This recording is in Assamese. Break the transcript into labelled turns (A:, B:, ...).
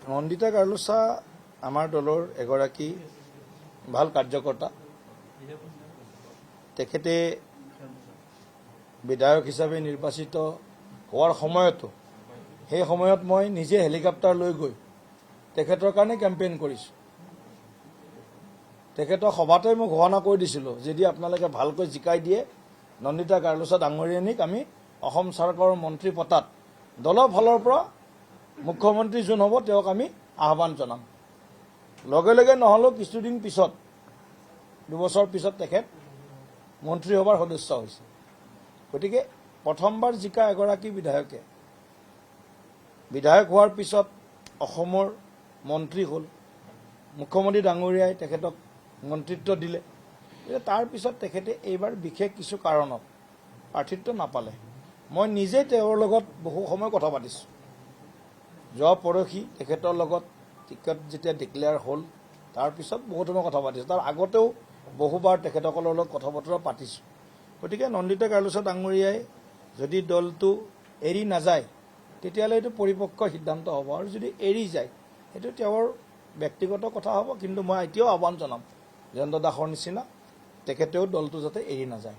A: নন্দিতা গাৰ্লছা আমাৰ দলৰ এগৰাকী ভাল কাৰ্যকৰ্তা। তেখেতে বিধায়ক হিচাপে নিৰ্বাচিত হোৱাৰ সময়তো সেই সময়ত মই নিজে হেলিকপ্টাৰ লৈ গৈ তেখেতৰ কাৰণে কেম্পেইন কৰিছোঁ। তেখেতৰ সভাতে মই ঘোষণা কৰি দিছিলোঁ, যদি আপোনালোকে ভালকৈ জিকাই দিয়ে নন্দিতা গাৰ্লছা ডাঙৰীয়ানীক আমি অসম চৰকাৰৰ মন্ত্ৰী পতাত দলৰ ফালৰ পৰা মুখ্যমন্ত্ৰী যোন হ'ব তেওঁক আমি আহ্বান জনাম। লগে লগে নহ'লেও কিছুদিন পিছত 2 বছৰ পিছত তেখেত মন্ত্ৰীসভাৰ সদস্য হৈছে। গতিকে প্ৰথমবাৰ জিকা এগৰাকী বিধায়কে বিধায়ক হোৱাৰ পিছত অসমৰ মন্ত্ৰী হ'ল, মুখ্যমন্ত্ৰী ডাঙৰীয়াই তেখেতক মন্ত্ৰিত্ব দিলে। তাৰ পিছত তেখেতে এইবাৰ বিশেষ কিছু কাৰণত প্ৰাৰ্থিত্ব নাপালে। মই নিজে তেওঁৰ লগত বহু সময় কথা পাতিছোঁ। যোৱা পৰহি তেখেতৰ লগত টিকট যেতিয়া ডিক্লেয়াৰ হ'ল তাৰপিছত বহুত সময় কথা পাতিছোঁ। তাৰ আগতেও বহুবাৰ তেখেতসকলৰ লগত কথা বতৰা পাতিছোঁ। গতিকে নন্দিতা গাৰ্লছা ডাঙৰীয়াই যদি দলটো এৰি নাযায় তেতিয়াহ'লে এইটো পৰিপক্ক সিদ্ধান্ত হ'ব, আৰু যদি এৰি যায় সেইটো তেওঁৰ ব্যক্তিগত কথা হ'ব। কিন্তু মই এতিয়াও আহ্বান জনাম জয়ন্ত দাসৰ নিচিনা তেখেতেও দলটো যাতে এৰি নাযায়।